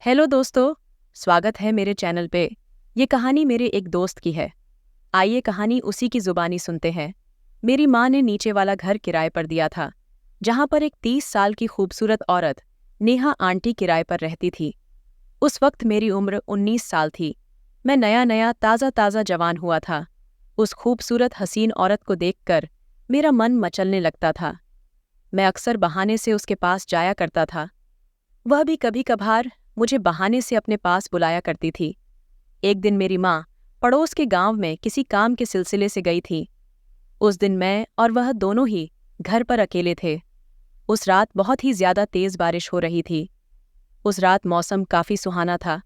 Hello दोस्तों, स्वागत है मेरे चैनल पे। ये कहानी मेरे एक दोस्त की है। आइए कहानी उसी की जुबानी सुनते हैं। मेरी माँ ने नीचे वाला घर किराए पर दिया था, जहाँ पर एक 30 साल की खूबसूरत औरत नेहा आंटी किराए पर रहती थी। उस वक्त मेरी उम्र 19 साल थी। मैं नया नया ताज़ा ताज़ा जवान हुआ था। उस खूबसूरत हसीन औरत को देखकर मेरा मन मचलने लगता था। मैं अक्सर बहाने से उसके पास जाया करता था। वह भी कभी कभार मुझे बहाने से अपने पास बुलाया करती थी। एक दिन मेरी माँ पड़ोस के गांव में किसी काम के सिलसिले से गई थी। उस दिन मैं और वह दोनों ही घर पर अकेले थे। उस रात बहुत ही ज्यादा तेज बारिश हो रही थी। उस रात मौसम काफी सुहाना था।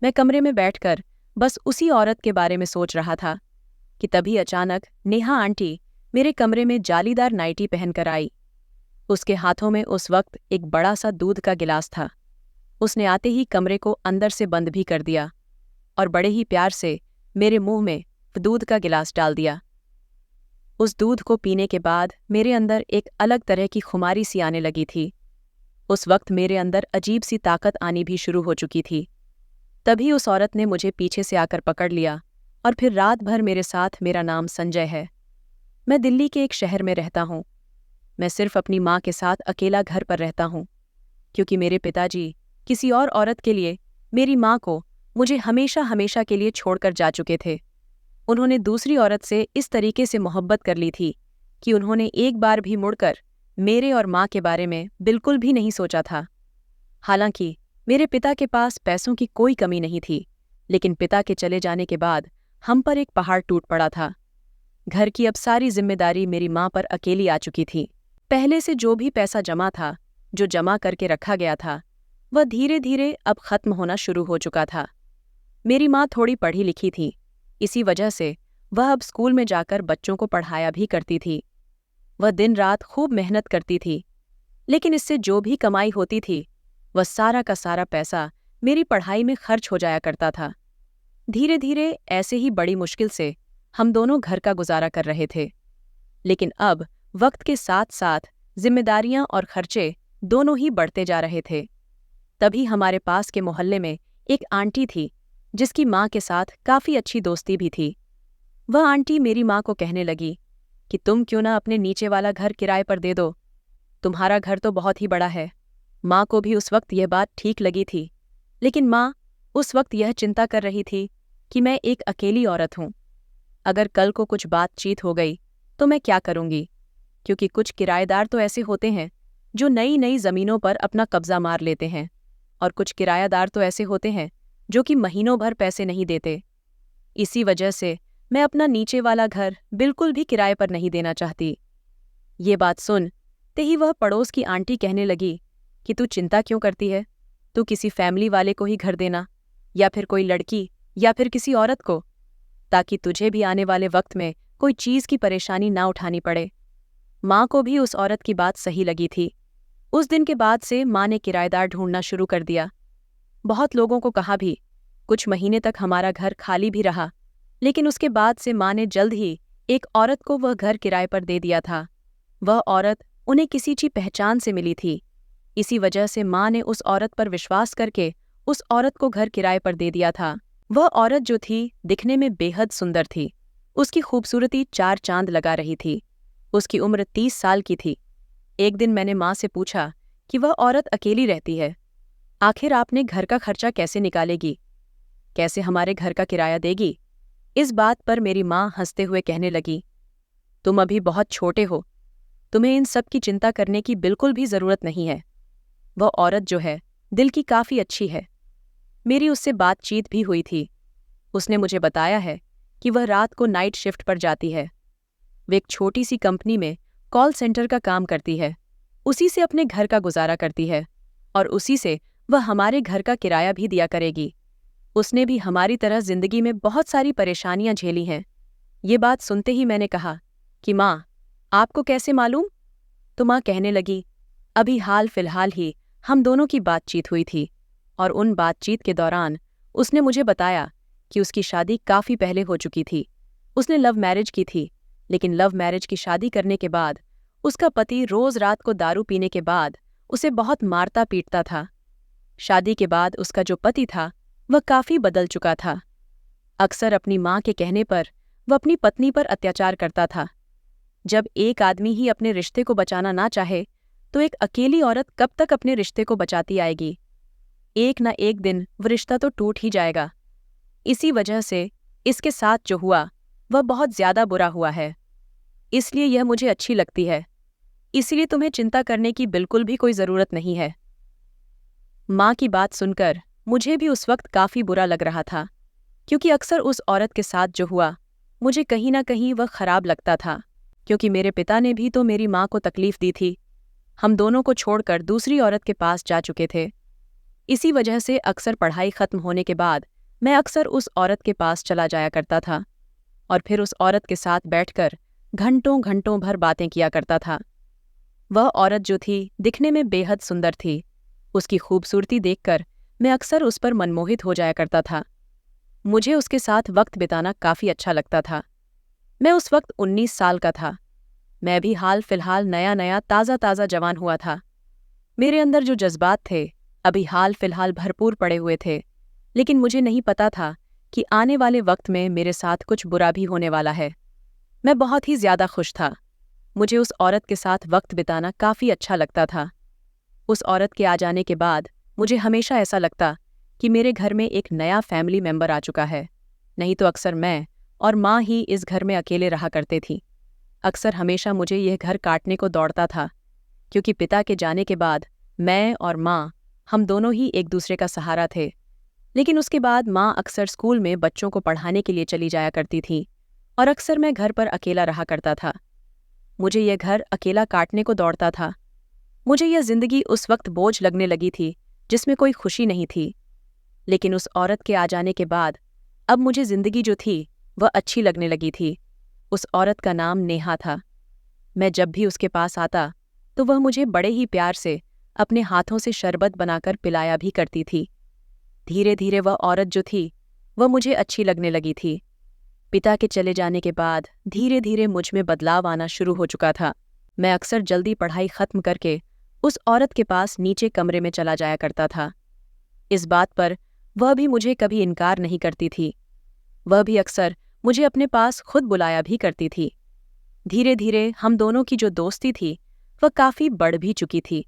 मैं कमरे में बैठकर बस उसी औरत के बारे में सोच रहा था कि तभी अचानक नेहा आंटी मेरे कमरे में जालीदार नाइटी पहनकर आई। उसके हाथों में उस वक्त एक बड़ा सा दूध का गिलास था। उसने आते ही कमरे को अंदर से बंद भी कर दिया और बड़े ही प्यार से मेरे मुंह में दूध का गिलास डाल दिया। उस दूध को पीने के बाद मेरे अंदर एक अलग तरह की खुमारी सी आने लगी थी। उस वक्त मेरे अंदर अजीब सी ताकत आनी भी शुरू हो चुकी थी। तभी उस औरत ने मुझे पीछे से आकर पकड़ लिया और फिर रात भर मेरे साथ मेरा नाम संजय है। मैं दिल्ली के एक शहर में रहता हूँ। मैं सिर्फ अपनी माँ के साथ अकेला घर पर रहता हूँ, क्योंकि मेरे पिताजी किसी और औरत के लिए मेरी माँ को मुझे हमेशा हमेशा के लिए छोड़कर जा चुके थे। उन्होंने दूसरी औरत से इस तरीके से मोहब्बत कर ली थी कि उन्होंने एक बार भी मुड़कर मेरे और माँ के बारे में बिल्कुल भी नहीं सोचा था। हालांकि मेरे पिता के पास पैसों की कोई कमी नहीं थी, लेकिन पिता के चले जाने के बाद हम पर एक पहाड़ टूट पड़ा था। घर की अब सारी जिम्मेदारी मेरी माँ पर अकेली आ चुकी थी। पहले से जो भी पैसा जमा था, जो जमा करके रखा गया था, वह धीरे धीरे अब खत्म होना शुरू हो चुका था। मेरी माँ थोड़ी पढ़ी लिखी थी, इसी वजह से वह अब स्कूल में जाकर बच्चों को पढ़ाया भी करती थी। वह दिन रात खूब मेहनत करती थी, लेकिन इससे जो भी कमाई होती थी वह सारा का सारा पैसा मेरी पढ़ाई में खर्च हो जाया करता था। धीरे धीरे ऐसे ही बड़ी मुश्किल से हम दोनों घर का गुजारा कर रहे थे। लेकिन अब वक्त के साथ साथ जिम्मेदारियां और खर्चे दोनों ही बढ़ते जा रहे थे। तभी हमारे पास के मोहल्ले में एक आंटी थी, जिसकी माँ के साथ काफ़ी अच्छी दोस्ती भी थी। वह आंटी मेरी माँ को कहने लगी कि तुम क्यों ना अपने नीचे वाला घर किराए पर दे दो, तुम्हारा घर तो बहुत ही बड़ा है। माँ को भी उस वक्त यह बात ठीक लगी थी, लेकिन माँ उस वक्त यह चिंता कर रही थी कि मैं एक अकेली औरत हूँ। अगर कल को कुछ बातचीत हो गई तो मैं क्या करूँगी, क्योंकि कुछ किराएदार तो ऐसे होते हैं जो नई नई ज़मीनों पर अपना कब्जा मार लेते हैं, और कुछ किरायादार तो ऐसे होते हैं जो कि महीनों भर पैसे नहीं देते। इसी वजह से मैं अपना नीचे वाला घर बिल्कुल भी किराए पर नहीं देना चाहती। ये बात सुनते ही वह पड़ोस की आंटी कहने लगी कि तू चिंता क्यों करती है, तू किसी फैमिली वाले को ही घर देना, या फिर कोई लड़की या फिर किसी औरत को, ताकि तुझे भी आने वाले वक्त में कोई चीज़ की परेशानी ना उठानी पड़े। माँ को भी उस औरत की बात सही लगी थी। उस दिन के बाद से माँ ने किराएदार ढूंढना शुरू कर दिया। बहुत लोगों को कहा भी, कुछ महीने तक हमारा घर खाली भी रहा, लेकिन उसके बाद से माँ ने जल्द ही एक औरत को वह घर किराए पर दे दिया था। वह औरत उन्हें किसी की पहचान से मिली थी। इसी वजह से माँ ने उस औरत पर विश्वास करके उस औरत को घर किराए पर दे दिया था। वह औरत जो थी, दिखने में बेहद सुंदर थी। उसकी खूबसूरती चार चांद लगा रही थी। उसकी उम्र 30 साल की थी। एक दिन मैंने माँ से पूछा कि वह औरत अकेली रहती है, आखिर आपने घर का खर्चा कैसे निकालेगी, कैसे हमारे घर का किराया देगी। इस बात पर मेरी माँ हंसते हुए कहने लगी, तुम अभी बहुत छोटे हो, तुम्हें इन सब की चिंता करने की बिल्कुल भी ज़रूरत नहीं है। वह औरत जो है, दिल की काफ़ी अच्छी है। मेरी उससे बातचीत भी हुई थी। उसने मुझे बताया है कि वह रात को नाइट शिफ्ट पर जाती है। वे एक छोटी सी कंपनी में कॉल सेंटर का काम करती है। उसी से अपने घर का गुजारा करती है, और उसी से वह हमारे घर का किराया भी दिया करेगी। उसने भी हमारी तरह जिंदगी में बहुत सारी परेशानियां झेली हैं। ये बात सुनते ही मैंने कहा कि माँ, आपको कैसे मालूम? तो माँ कहने लगी, अभी हाल फिलहाल ही हम दोनों की बातचीत हुई थी, और उन बातचीत के दौरान उसने मुझे बताया कि उसकी शादी काफ़ी पहले हो चुकी थी। उसने लव मैरिज की थी, लेकिन लव मैरिज की शादी करने के बाद उसका पति रोज़ रात को दारू पीने के बाद उसे बहुत मारता पीटता था। शादी के बाद उसका जो पति था वह काफी बदल चुका था। अक्सर अपनी माँ के कहने पर वह अपनी पत्नी पर अत्याचार करता था। जब एक आदमी ही अपने रिश्ते को बचाना ना चाहे तो एक अकेली औरत कब तक अपने रिश्ते को बचाती आएगी। एक न एक दिन वह रिश्ता तो टूट ही जाएगा। इसी वजह से इसके साथ जो हुआ वह बहुत ज्यादा बुरा हुआ है, इसलिए यह मुझे अच्छी लगती है। इसलिए तुम्हें चिंता करने की बिल्कुल भी कोई जरूरत नहीं है। माँ की बात सुनकर मुझे भी उस वक्त काफी बुरा लग रहा था, क्योंकि अक्सर उस औरत के साथ जो हुआ मुझे कहीं ना कहीं वह खराब लगता था, क्योंकि मेरे पिता ने भी तो मेरी माँ को तकलीफ दी थी। हम दोनों को छोड़कर दूसरी औरत के पास जा चुके थे। इसी वजह से अक्सर पढ़ाई खत्म होने के बाद मैं अक्सर उस औरत के पास चला जाया करता था और फिर उस औरत के साथ बैठकर घंटों घंटों भर बातें किया करता था। वह औरत जो थी दिखने में बेहद सुंदर थी। उसकी खूबसूरती देखकर मैं अक्सर उस पर मनमोहित हो जाया करता था। मुझे उसके साथ वक्त बिताना काफी अच्छा लगता था। मैं उस वक्त 19 साल का था। मैं भी हाल फिलहाल नया नया ताज़ा ताज़ा जवान हुआ था। मेरे अंदर जो जज्बात थे अभी हाल फिलहाल भरपूर पड़े हुए थे, लेकिन मुझे नहीं पता था कि आने वाले वक्त में मेरे साथ कुछ बुरा भी होने वाला है। मैं बहुत ही ज्यादा खुश था। मुझे उस औरत के साथ वक्त बिताना काफी अच्छा लगता था। उस औरत के आ जाने के बाद मुझे हमेशा ऐसा लगता कि मेरे घर में एक नया फैमिली मेंबर आ चुका है। नहीं तो अक्सर मैं और माँ ही इस घर में अकेले रहा करते थी। अक्सर हमेशा मुझे यह घर काटने को दौड़ता था, क्योंकि पिता के जाने के बाद मैं और माँ हम दोनों ही एक दूसरे का सहारा थे। लेकिन उसके बाद माँ अक्सर स्कूल में बच्चों को पढ़ाने के लिए चली जाया करती थी और अक्सर मैं घर पर अकेला रहा करता था। मुझे यह घर अकेला काटने को दौड़ता था। मुझे यह जिंदगी उस वक्त बोझ लगने लगी थी जिसमें कोई खुशी नहीं थी। लेकिन उस औरत के आ जाने के बाद अब मुझे जिंदगी जो थी वह अच्छी लगने लगी थी। उस औरत का नाम नेहा था। मैं जब भी उसके पास आता तो वह मुझे बड़े ही प्यार से अपने हाथों से शरबत बनाकर पिलाया भी करती थी। धीरे धीरे वह औरत जो थी वह मुझे अच्छी लगने लगी थी। पिता के चले जाने के बाद धीरे धीरे मुझ में बदलाव आना शुरू हो चुका था। मैं अक्सर जल्दी पढ़ाई खत्म करके उस औरत के पास नीचे कमरे में चला जाया करता था। इस बात पर वह भी मुझे कभी इनकार नहीं करती थी। वह भी अक्सर मुझे अपने पास खुद बुलाया भी करती थी। धीरे धीरे हम दोनों की जो दोस्ती थी वह काफी बढ़ भी चुकी थी।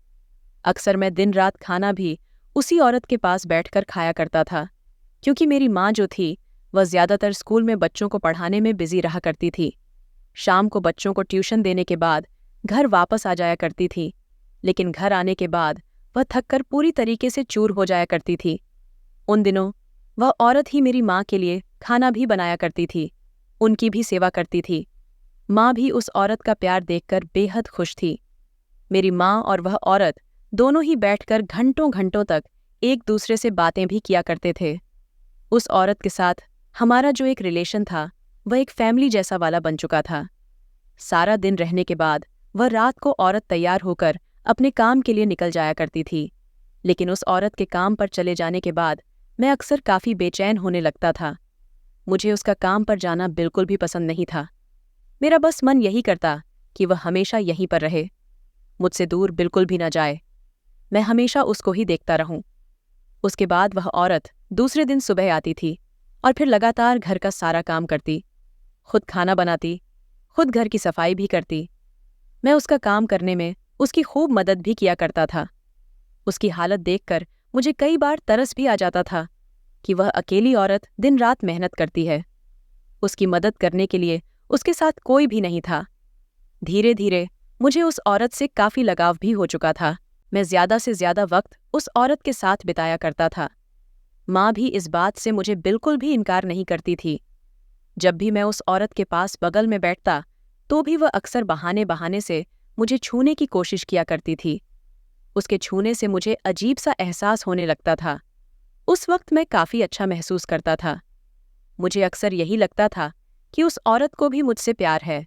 अक्सर मैं दिन रात खाना भी उसी औरत के पास बैठकर खाया करता था, क्योंकि मेरी माँ जो थी वह ज्यादातर स्कूल में बच्चों को पढ़ाने में बिजी रहा करती थी। शाम को बच्चों को ट्यूशन देने के बाद घर वापस आ जाया करती थी, लेकिन घर आने के बाद वह थककर पूरी तरीके से चूर हो जाया करती थी। उन दिनों वह औरत ही मेरी माँ के लिए खाना भी बनाया करती थी, उनकी भी सेवा करती थी। माँ भी उस औरत का प्यार देखकर बेहद खुश थी। मेरी माँ और वह औरत दोनों ही बैठकर घंटों घंटों तक एक दूसरे से बातें भी किया करते थे। उस औरत के साथ हमारा जो एक रिलेशन था वह एक फैमिली जैसा वाला बन चुका था। सारा दिन रहने के बाद वह रात को औरत तैयार होकर अपने काम के लिए निकल जाया करती थी। लेकिन उस औरत के काम पर चले जाने के बाद मैं अक्सर काफ़ी बेचैन होने लगता था। मुझे उसका काम पर जाना बिल्कुल भी पसंद नहीं था। मेरा बस मन यही करता कि वह हमेशा यहीं पर रहे, मुझसे दूर बिल्कुल भी न जाए। मैं हमेशा उसको ही देखता रहूं। उसके बाद वह औरत दूसरे दिन सुबह आती थी और फिर लगातार घर का सारा काम करती, खुद खाना बनाती, खुद घर की सफाई भी करती। मैं उसका काम करने में उसकी खूब मदद भी किया करता था। उसकी हालत देखकर मुझे कई बार तरस भी आ जाता था कि वह अकेली औरत दिन रात मेहनत करती है। उसकी मदद करने के लिए उसके साथ कोई भी नहीं था। धीरे धीरे मुझे उस औरत से काफी लगाव भी हो चुका था। मैं ज्यादा से ज्यादा वक्त उस औरत के साथ बिताया करता था। माँ भी इस बात से मुझे बिल्कुल भी इनकार नहीं करती थी। जब भी मैं उस औरत के पास बगल में बैठता तो भी वह अक्सर बहाने बहाने से मुझे छूने की कोशिश किया करती थी। उसके छूने से मुझे अजीब सा एहसास होने लगता था। उस वक्त मैं काफी अच्छा महसूस करता था। मुझे अक्सर यही लगता था कि उस औरत को भी मुझसे प्यार है।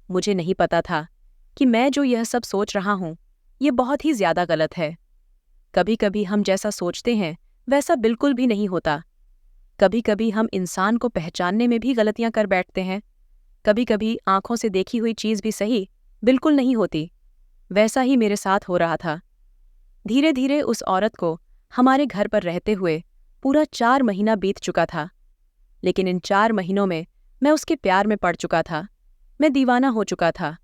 मुझे नहीं पता था कि मैं जो यह सब सोच रहा हूँ ये बहुत ही ज्यादा गलत है। कभी कभी हम जैसा सोचते हैं वैसा बिल्कुल भी नहीं होता। कभी कभी हम इंसान को पहचानने में भी गलतियां कर बैठते हैं। कभी कभी आंखों से देखी हुई चीज भी सही बिल्कुल नहीं होती। वैसा ही मेरे साथ हो रहा था। धीरे धीरे उस औरत को हमारे घर पर रहते हुए पूरा 4 महीना बीत चुका था, लेकिन इन 4 महीनों में मैं उसके प्यार में पड़ चुका था। मैं दीवाना हो चुका था।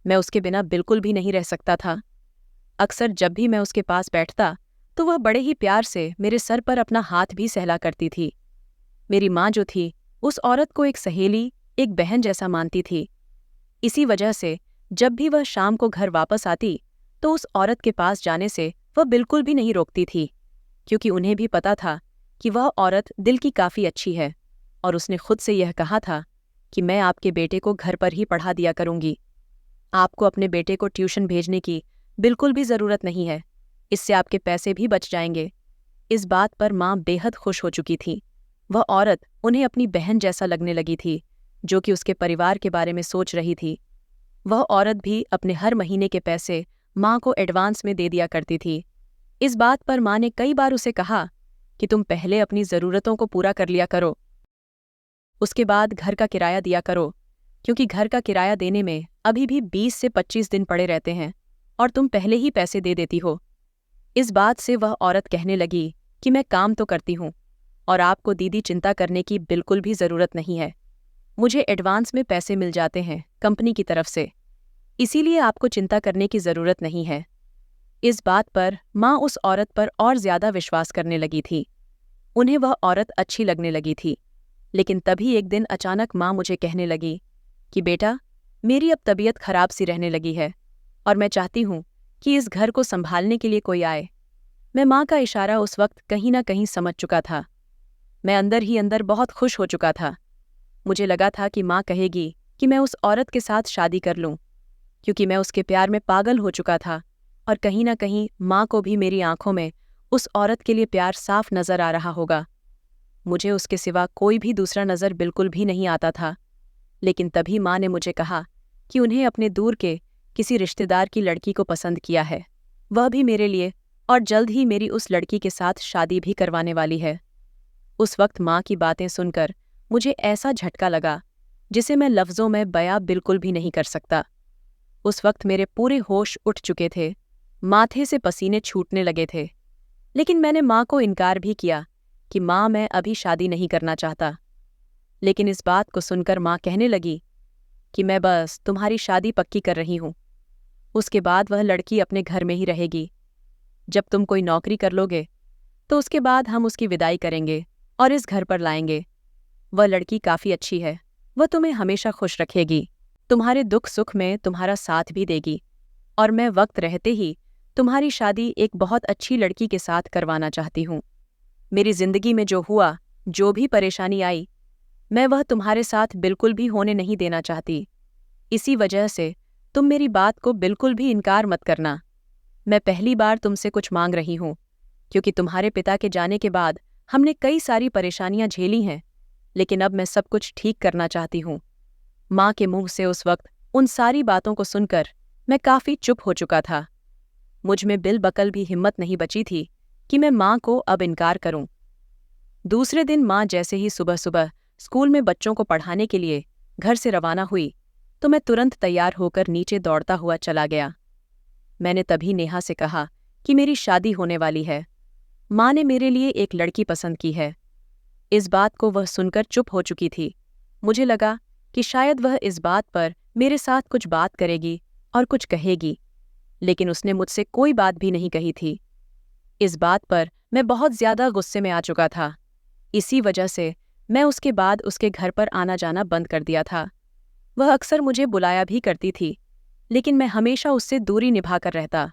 मैं उसके बिना बिल्कुल भी नहीं रह सकता था। अक्सर जब भी मैं उसके पास बैठता तो वह बड़े ही प्यार से मेरे सर पर अपना हाथ भी सहला करती थी। मेरी माँ जो थी, उस औरत को एक सहेली, एक बहन जैसा मानती थी। इसी वजह से जब भी वह शाम को घर वापस आती तो उस औरत के पास जाने से वह बिल्कुल भी नहीं रोकती थी, क्योंकि उन्हें भी पता था कि वह औरत दिल की काफ़ी अच्छी है और उसने खुद से यह कहा था कि मैं आपके बेटे को घर पर ही पढ़ा दिया करूंगी। आपको अपने बेटे को ट्यूशन भेजने की बिल्कुल भी ज़रूरत नहीं है, इससे आपके पैसे भी बच जाएंगे। इस बात पर माँ बेहद खुश हो चुकी थी। वह औरत उन्हें अपनी बहन जैसा लगने लगी थी, जो कि उसके परिवार के बारे में सोच रही थी। वह औरत भी अपने हर महीने के पैसे माँ को एडवांस में दे दिया करती थी। इस बात पर माँ ने कई बार उसे कहा कि तुम पहले अपनी ज़रूरतों को पूरा कर लिया करो, उसके बाद घर का किराया दिया करो, क्योंकि घर का किराया देने में अभी भी 20 से 25 दिन पड़े रहते हैं और तुम पहले ही पैसे दे देती हो। इस बात से वह औरत कहने लगी कि मैं काम तो करती हूँ और आपको दीदी चिंता करने की बिल्कुल भी ज़रूरत नहीं है। मुझे एडवांस में पैसे मिल जाते हैं कंपनी की तरफ से, इसीलिए आपको चिंता करने की ज़रूरत नहीं है। इस बात पर माँ उस औरत पर और ज़्यादा विश्वास करने लगी थी। उन्हें वह औरत अच्छी लगने लगी थी। लेकिन तभी एक दिन अचानक माँ मुझे कहने लगी कि बेटा, मेरी अब तबीयत खराब सी रहने लगी है और मैं चाहती हूँ कि इस घर को संभालने के लिए कोई आए। मैं माँ का इशारा उस वक्त कहीं ना कहीं समझ चुका था। मैं अंदर ही अंदर बहुत खुश हो चुका था। मुझे लगा था कि माँ कहेगी कि मैं उस औरत के साथ शादी कर लूँ, क्योंकि मैं उसके प्यार में पागल हो चुका था और कहीं ना कहीं माँ को भी मेरी आंखों में उस औरत के लिए प्यार साफ नजर आ रहा होगा। मुझे उसके सिवा कोई भी दूसरा नज़र बिल्कुल भी नहीं आता था। लेकिन तभी माँ ने मुझे कहा कि उन्हें अपने दूर के किसी रिश्तेदार की लड़की को पसंद किया है, वह भी मेरे लिए, और जल्द ही मेरी उस लड़की के साथ शादी भी करवाने वाली है। उस वक्त माँ की बातें सुनकर मुझे ऐसा झटका लगा जिसे मैं लफ्ज़ों में बयां बिल्कुल भी नहीं कर सकता। उस वक्त मेरे पूरे होश उठ चुके थे, माथे से पसीने छूटने लगे थे। लेकिन मैंने माँ को इनकार भी किया कि माँ, मैं अभी शादी नहीं करना चाहता। लेकिन इस बात को सुनकर माँ कहने लगी कि मैं बस तुम्हारी शादी पक्की कर रही हूँ, उसके बाद वह लड़की अपने घर में ही रहेगी। जब तुम कोई नौकरी कर लोगे तो उसके बाद हम उसकी विदाई करेंगे और इस घर पर लाएंगे। वह लड़की काफ़ी अच्छी है, वह तुम्हें हमेशा खुश रखेगी, तुम्हारे दुख सुख में तुम्हारा साथ भी देगी, और मैं वक्त रहते ही तुम्हारी शादी एक बहुत अच्छी लड़की के साथ करवाना चाहती हूँ। मेरी जिंदगी में जो हुआ, जो भी परेशानी आई, मैं वह तुम्हारे साथ बिल्कुल भी होने नहीं देना चाहती। इसी वजह से तुम मेरी बात को बिल्कुल भी इनकार मत करना। मैं पहली बार तुमसे कुछ मांग रही हूँ, क्योंकि तुम्हारे पिता के जाने के बाद हमने कई सारी परेशानियां झेली हैं, लेकिन अब मैं सब कुछ ठीक करना चाहती हूँ। माँ के मुंह से उस वक्त उन सारी बातों को सुनकर मैं काफ़ी चुप हो चुका था। मुझ में बिलबकल भी हिम्मत नहीं बची थी कि मैं माँ को अब इनकार करूं। दूसरे दिन माँ जैसे ही सुबह सुबह स्कूल में बच्चों को पढ़ाने के लिए घर से रवाना हुई तो मैं तुरंत तैयार होकर नीचे दौड़ता हुआ चला गया। मैंने तभी नेहा से कहा कि मेरी शादी होने वाली है। माँ ने मेरे लिए एक लड़की पसंद की है। इस बात को वह सुनकर चुप हो चुकी थी। मुझे लगा कि शायद वह इस बात पर मेरे साथ कुछ बात करेगी और कुछ कहेगी, लेकिन उसने मुझसे कोई बात भी नहीं कही थी। इस बात पर मैं बहुत ज़्यादा गुस्से में आ चुका था। इसी वजह से मैं उसके बाद उसके घर पर आना जाना बंद कर दिया था। वह अक्सर मुझे बुलाया भी करती थी, लेकिन मैं हमेशा उससे दूरी निभाकर रहता।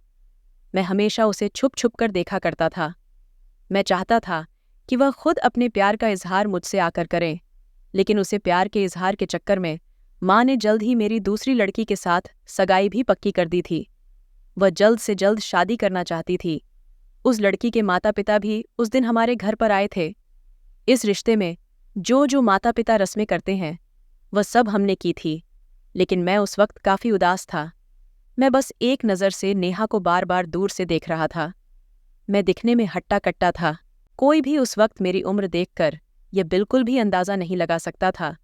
मैं हमेशा उसे छुप छुप कर देखा करता था। मैं चाहता था कि वह खुद अपने प्यार का इजहार मुझसे आकर करे, लेकिन उसे प्यार के इजहार के चक्कर में माँ ने जल्द ही मेरी दूसरी लड़की के साथ सगाई भी पक्की कर दी थी। वह जल्द से जल्द शादी करना चाहती थी। उस लड़की के माता पिता भी उस दिन हमारे घर पर आए थे। इस रिश्ते में जो जो माता पिता रस्में करते हैं वह सब हमने की थी, लेकिन मैं उस वक्त काफ़ी उदास था। मैं बस एक नज़र से नेहा को बार बार दूर से देख रहा था। मैं दिखने में हट्टा कट्टा था। कोई भी उस वक्त मेरी उम्र देखकर यह बिल्कुल भी अंदाज़ा नहीं लगा सकता था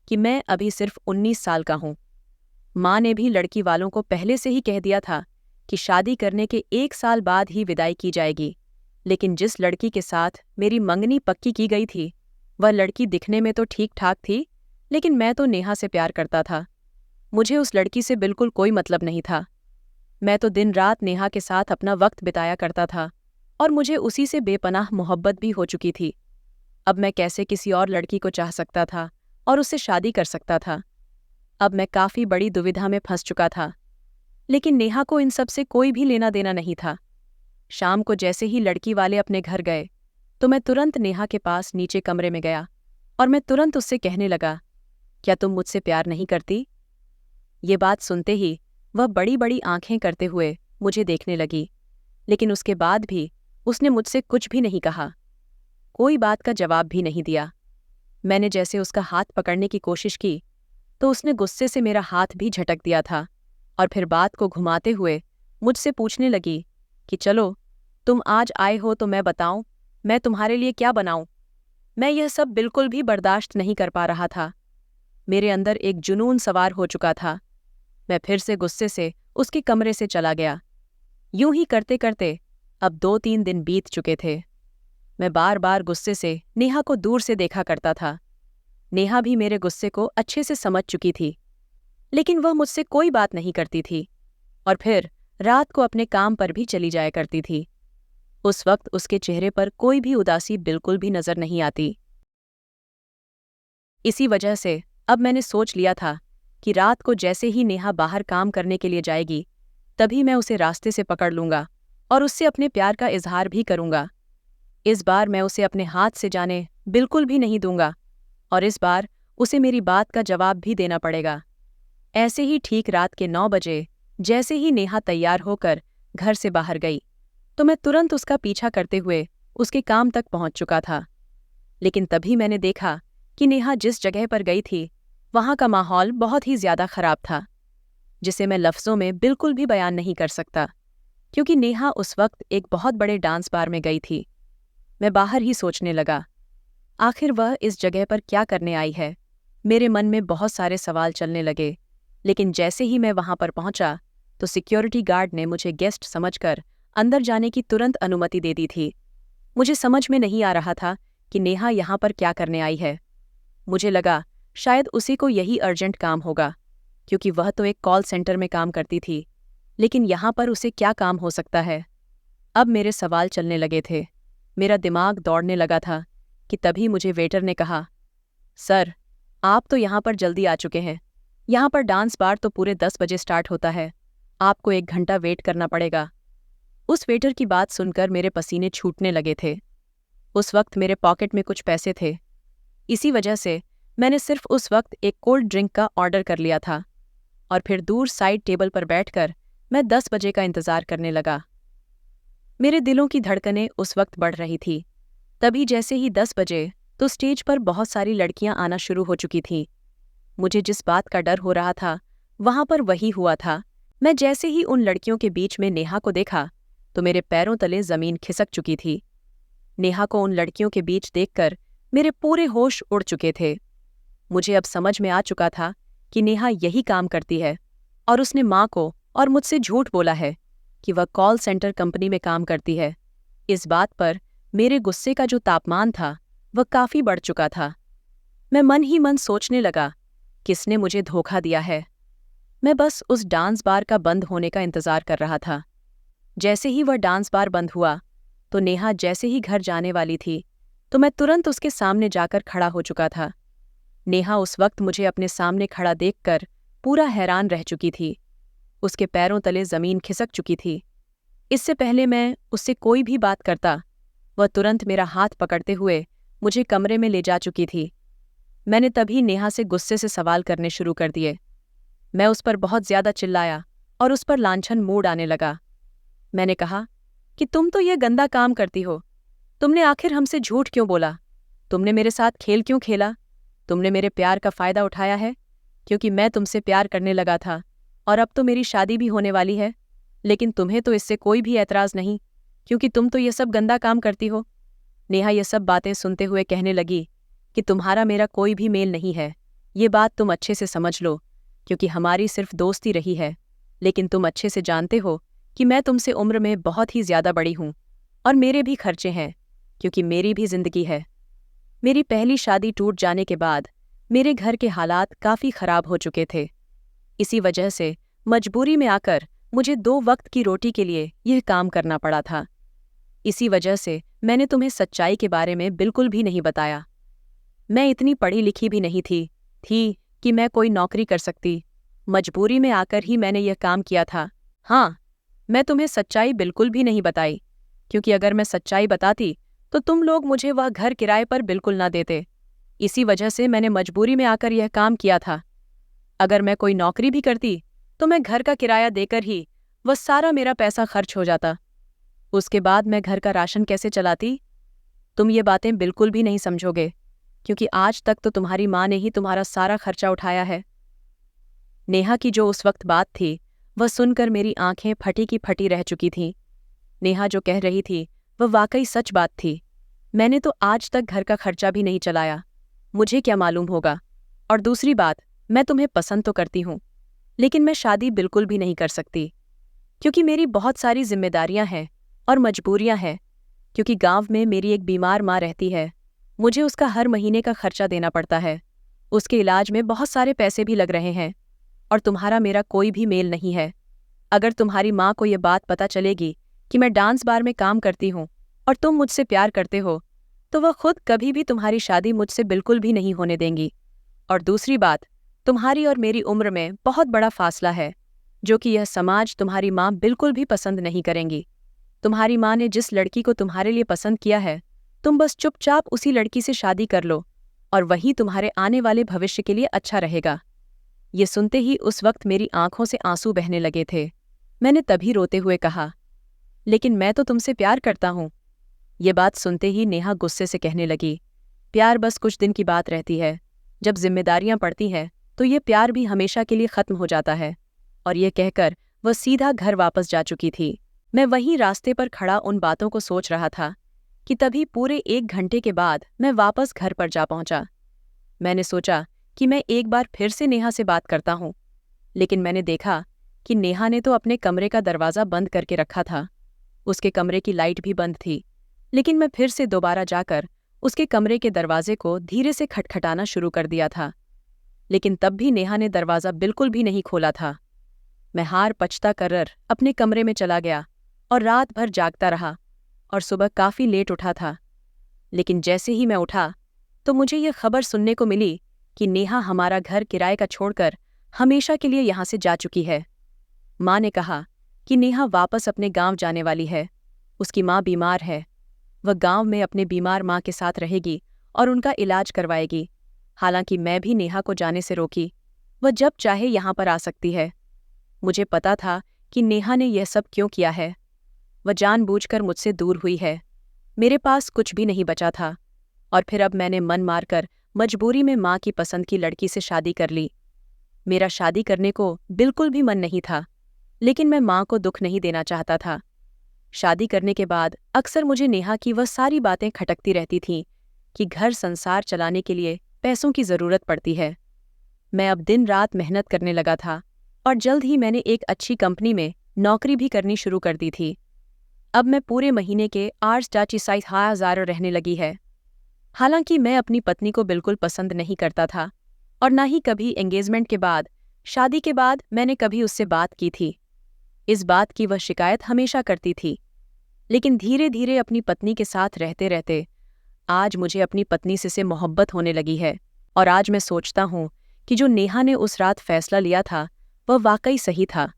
कि मैं अभी सिर्फ 19 साल का हूँ। माँ ने भी लड़की वालों को पहले से ही कह दिया था कि शादी करने के 1 साल बाद ही विदाई की जाएगी, लेकिन जिस लड़की के साथ मेरी मंगनी पक्की की गई थी, वह लड़की दिखने में तो ठीक ठाक थी, लेकिन मैं तो नेहा से प्यार करता था। मुझे उस लड़की से बिल्कुल कोई मतलब नहीं था। मैं तो दिन रात नेहा के साथ अपना वक्त बिताया करता था और मुझे उसी से बेपनाह मोहब्बत भी हो चुकी थी। अब मैं कैसे किसी और लड़की को चाह सकता था और उससे शादी कर सकता था? अब मैं काफ़ी बड़ी दुविधा में फंस चुका था। लेकिन नेहा को इन सब से कोई भी लेना देना नहीं था। शाम को जैसे ही लड़की वाले अपने घर गए, तो मैं तुरंत नेहा के पास नीचे कमरे में गया और मैं तुरंत उससे कहने लगा, क्या तुम मुझसे प्यार नहीं करती? ये बात सुनते ही वह बड़ी बड़ी आंखें करते हुए मुझे देखने लगी, लेकिन उसके बाद भी उसने मुझसे कुछ भी नहीं कहा, कोई बात का जवाब भी नहीं दिया। मैंने जैसे उसका हाथ पकड़ने की कोशिश की, तो उसने गुस्से से मेरा हाथ भी झटक दिया था और फिर बात को घुमाते हुए मुझसे पूछने लगी कि चलो, तुम आज आए हो तो मैं बताऊं, मैं तुम्हारे लिए क्या बनाऊं? मैं यह सब बिल्कुल भी बर्दाश्त नहीं कर पा रहा था। मेरे अंदर एक जुनून सवार हो चुका था। मैं फिर से गुस्से से उसके कमरे से चला गया। यूं ही करते करते अब 2-3 दिन बीत चुके थे। मैं बार बार गुस्से से नेहा को दूर से देखा करता था। नेहा भी मेरे गुस्से को अच्छे से समझ चुकी थी, लेकिन वह मुझसे कोई बात नहीं करती थी और फिर रात को अपने काम पर भी चली जाया करती थी। उस वक्त उसके चेहरे पर कोई भी उदासी बिल्कुल भी नजर नहीं आती। इसी वजह से अब मैंने सोच लिया था कि रात को जैसे ही नेहा बाहर काम करने के लिए जाएगी, तभी मैं उसे रास्ते से पकड़ लूंगा और उससे अपने प्यार का इजहार भी करूंगा। इस बार मैं उसे अपने हाथ से जाने बिल्कुल भी नहीं दूंगा और इस बार उसे मेरी बात का जवाब भी देना पड़ेगा। ऐसे ही ठीक रात के 9 बजे जैसे ही नेहा तैयार होकर घर से बाहर गई, तो मैं तुरंत उसका पीछा करते हुए उसके काम तक पहुंच चुका था। लेकिन तभी मैंने देखा कि नेहा जिस जगह पर गई थी, वहां का माहौल बहुत ही ज्यादा खराब था, जिसे मैं लफ्जों में बिल्कुल भी बयान नहीं कर सकता, क्योंकि नेहा उस वक्त एक बहुत बड़े डांस बार में गई थी। मैं बाहर ही सोचने लगा, आखिर वह इस जगह पर क्या करने आई है? मेरे मन में बहुत सारे सवाल चलने लगे, लेकिन जैसे ही मैं वहां पर पहुंचा, तो सिक्योरिटी गार्ड ने मुझे गेस्ट समझकर अंदर जाने की तुरंत अनुमति दे दी थी। मुझे समझ में नहीं आ रहा था कि नेहा यहाँ पर क्या करने आई है। मुझे लगा शायद उसी को यही अर्जेंट काम होगा, क्योंकि वह तो एक कॉल सेंटर में काम करती थी, लेकिन यहाँ पर उसे क्या काम हो सकता है? अब मेरे सवाल चलने लगे थे, मेरा दिमाग दौड़ने लगा था कि तभी मुझे वेटर ने कहा, सर, आप तो यहाँ पर जल्दी आ चुके हैं। यहाँ पर डांस बार तो पूरे 10 बजे स्टार्ट होता है, आपको 1 घंटा वेट करना पड़ेगा। उस वेटर की बात सुनकर मेरे पसीने छूटने लगे थे। उस वक्त मेरे पॉकेट में कुछ पैसे थे, इसी वजह से मैंने सिर्फ उस वक्त एक कोल्ड ड्रिंक का ऑर्डर कर लिया था और फिर दूर साइड टेबल पर बैठकर मैं 10 बजे का इंतज़ार करने लगा। मेरे दिलों की धड़कनें उस वक्त बढ़ रही थी। तभी जैसे ही 10 बजे, तो स्टेज पर बहुत सारी लड़कियां आना शुरू हो चुकी थीं। मुझे जिस बात का डर हो रहा था, वहां पर वही हुआ था। मैं जैसे ही उन लड़कियों के बीच में नेहा को देखा, तो मेरे पैरों तले जमीन खिसक चुकी थी। नेहा को उन लड़कियों के बीच देखकर मेरे पूरे होश उड़ चुके थे। मुझे अब समझ में आ चुका था कि नेहा यही काम करती है और उसने माँ को और मुझसे झूठ बोला है कि वह कॉल सेंटर कंपनी में काम करती है। इस बात पर मेरे गुस्से का जो तापमान था, वह काफी बढ़ चुका था। मैं मन ही मन सोचने लगा, किसने मुझे धोखा दिया है? मैं बस उस डांस बार का बंद होने का इंतजार कर रहा था। जैसे ही वह डांस बार बंद हुआ, तो नेहा जैसे ही घर जाने वाली थी, तो मैं तुरंत उसके सामने जाकर खड़ा हो चुका था। नेहा उस वक्त मुझे अपने सामने खड़ा देखकर पूरा हैरान रह चुकी थी। उसके पैरों तले जमीन खिसक चुकी थी। इससे पहले मैं उससे कोई भी बात करता, वह तुरंत मेरा हाथ पकड़ते हुए मुझे कमरे में ले जा चुकी थी। मैंने तभी नेहा से गुस्से से सवाल करने शुरू कर दिए। मैं उस पर बहुत ज्यादा चिल्लाया और उस पर लांछन मूड आने लगा। मैंने कहा कि तुम तो ये गंदा काम करती हो। तुमने आखिर हमसे झूठ क्यों बोला? तुमने मेरे साथ खेल क्यों खेला? तुमने मेरे प्यार का फायदा उठाया है, क्योंकि मैं तुमसे प्यार करने लगा था और अब तो मेरी शादी भी होने वाली है, लेकिन तुम्हें तो इससे कोई भी ऐतराज नहीं, क्योंकि तुम तो ये सब गंदा काम करती हो। नेहा ये सब बातें सुनते हुए कहने लगी कि तुम्हारा मेरा कोई भी मेल नहीं है। ये बात तुम अच्छे से समझ लो, क्योंकि हमारी सिर्फ दोस्ती रही है, लेकिन तुम अच्छे से जानते हो कि मैं तुमसे उम्र में बहुत ही ज्यादा बड़ी हूँ। और मेरे भी खर्चे हैं, क्योंकि मेरी भी जिंदगी है। मेरी पहली शादी टूट जाने के बाद मेरे घर के हालात काफ़ी ख़राब हो चुके थे। इसी वजह से मजबूरी में आकर मुझे 2 वक्त की रोटी के लिए यह काम करना पड़ा था। इसी वजह से मैंने तुम्हें सच्चाई के बारे में बिल्कुल भी नहीं बताया। मैं इतनी पढ़ी लिखी भी नहीं थी कि मैं कोई नौकरी कर सकती। मजबूरी में आकर ही मैंने यह काम किया था। हाँ, मैं तुम्हें सच्चाई बिल्कुल भी नहीं बताई, क्योंकि अगर मैं सच्चाई बताती तो तुम लोग मुझे वह घर किराए पर बिल्कुल ना देते। इसी वजह से मैंने मजबूरी में आकर यह काम किया था। अगर मैं कोई नौकरी भी करती तो मैं घर का किराया देकर ही वह सारा मेरा पैसा खर्च हो जाता। उसके बाद मैं घर का राशन कैसे चलाती? तुम ये बातें बिल्कुल भी नहीं समझोगे, क्योंकि आज तक तो तुम्हारी माँ ने ही तुम्हारा सारा खर्चा उठाया है। नेहा की जो उस वक्त बात थी, वह सुनकर मेरी आंखें फटी की फटी रह चुकी थीं। नेहा जो कह रही थी वह वाकई सच बात थी। मैंने तो आज तक घर का खर्चा भी नहीं चलाया, मुझे क्या मालूम होगा। और दूसरी बात, मैं तुम्हें पसंद तो करती हूँ, लेकिन मैं शादी बिल्कुल भी नहीं कर सकती, क्योंकि मेरी बहुत सारी जिम्मेदारियां हैं और मजबूरियां हैं। क्योंकि गांव में मेरी एक बीमार माँ रहती है, मुझे उसका हर महीने का खर्चा देना पड़ता है। उसके इलाज में बहुत सारे पैसे भी लग रहे हैं, और तुम्हारा मेरा कोई भी मेल नहीं है। अगर तुम्हारी माँ को ये बात पता चलेगी कि मैं डांस बार में काम करती हूँ और तुम मुझसे प्यार करते हो, तो वह खुद कभी भी तुम्हारी शादी मुझसे बिल्कुल भी नहीं होने देंगी। और दूसरी बात, तुम्हारी और मेरी उम्र में बहुत बड़ा फासला है, जो कि यह समाज तुम्हारी माँ बिल्कुल भी पसंद नहीं करेंगी। तुम्हारी माँ ने जिस लड़की को तुम्हारे लिए पसंद किया है, तुम बस चुपचाप उसी लड़की से शादी कर लो, और वही तुम्हारे आने वाले भविष्य के लिए अच्छा रहेगा। ये सुनते ही उस वक्त मेरी आंखों से आंसू बहने लगे थे। मैंने तभी रोते हुए कहा, लेकिन मैं तो तुमसे प्यार करता हूँ। ये बात सुनते ही नेहा गुस्से से कहने लगी, प्यार बस कुछ दिन की बात रहती है। जब जिम्मेदारियां पड़ती हैं तो ये प्यार भी हमेशा के लिए खत्म हो जाता है। और ये कहकर वह सीधा घर वापस जा चुकी थी। मैं वहीं रास्ते पर खड़ा उन बातों को सोच रहा था कि तभी पूरे 1 घंटे के बाद मैं वापस घर पर जा पहुंचा। मैंने सोचा कि मैं एक बार फिर से नेहा से बात करता हूँ, लेकिन मैंने देखा कि नेहा ने तो अपने कमरे का दरवाज़ा बंद करके रखा था। उसके कमरे की लाइट भी बंद थी, लेकिन मैं फिर से दोबारा जाकर उसके कमरे के दरवाजे को धीरे से खटखटाना शुरू कर दिया था, लेकिन तब भी नेहा ने दरवाज़ा बिल्कुल भी नहीं खोला था। मैं हार पछता कर अपने कमरे में चला गया और रात भर जागता रहा, और सुबह काफ़ी लेट उठा था। लेकिन जैसे ही मैं उठा तो मुझे ये खबर सुनने को मिली कि नेहा हमारा घर किराए का छोड़कर हमेशा के लिए यहाँ से जा चुकी है। माँ ने कहा कि नेहा वापस अपने गांव जाने वाली है। उसकी माँ बीमार है, वह गांव में अपने बीमार माँ के साथ रहेगी और उनका इलाज करवाएगी। हालांकि मैं भी नेहा को जाने से रोकी, वह जब चाहे यहाँ पर आ सकती है। मुझे पता था कि नेहा ने यह सब क्यों किया है। वह जानबूझकर मुझसे दूर हुई है। मेरे पास कुछ भी नहीं बचा था, और फिर अब मैंने मन मारकर मजबूरी में माँ की पसंद की लड़की से शादी कर ली। मेरा शादी करने को बिल्कुल भी मन नहीं था, लेकिन मैं माँ को दुख नहीं देना चाहता था। शादी करने के बाद अक्सर मुझे नेहा की वह सारी बातें खटकती रहती थीं कि घर संसार चलाने के लिए पैसों की ज़रूरत पड़ती है। मैं अब दिन रात मेहनत करने लगा था, और जल्द ही मैंने एक अच्छी कंपनी में नौकरी भी करनी शुरू कर दी थी। अब मैं पूरे महीने के 8,000 रहने लगी है। हालांकि मैं अपनी पत्नी को बिल्कुल पसंद नहीं करता था, और ना ही कभी एंगेजमेंट के बाद, शादी के बाद मैंने कभी उससे बात की थी। इस बात की वह शिकायत हमेशा करती थी। लेकिन धीरे धीरे अपनी पत्नी के साथ रहते रहते आज मुझे अपनी पत्नी से मोहब्बत होने लगी है। और आज मैं सोचता हूँ कि जो नेहा ने उस रात फैसला लिया था वह वाकई सही था।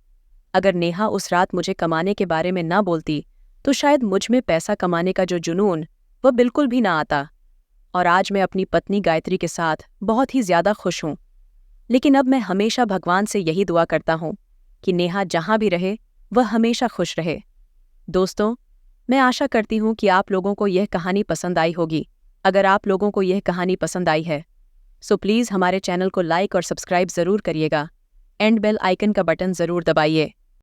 अगर नेहा उस रात मुझे कमाने के बारे में ना बोलती तो शायद मुझ में पैसा कमाने का जो जुनून वह बिल्कुल भी ना आता। और आज मैं अपनी पत्नी गायत्री के साथ बहुत ही ज़्यादा खुश हूँ। लेकिन अब मैं हमेशा भगवान से यही दुआ करता हूँ कि नेहा जहाँ भी रहे वह हमेशा खुश रहे। दोस्तों, मैं आशा करती हूँ कि आप लोगों को यह कहानी पसंद आई होगी। अगर आप लोगों को यह कहानी पसंद आई है सो प्लीज़ हमारे चैनल को लाइक और सब्सक्राइब ज़रूर करिएगा। एंड बेल आइकन का बटन ज़रूर दबाइए।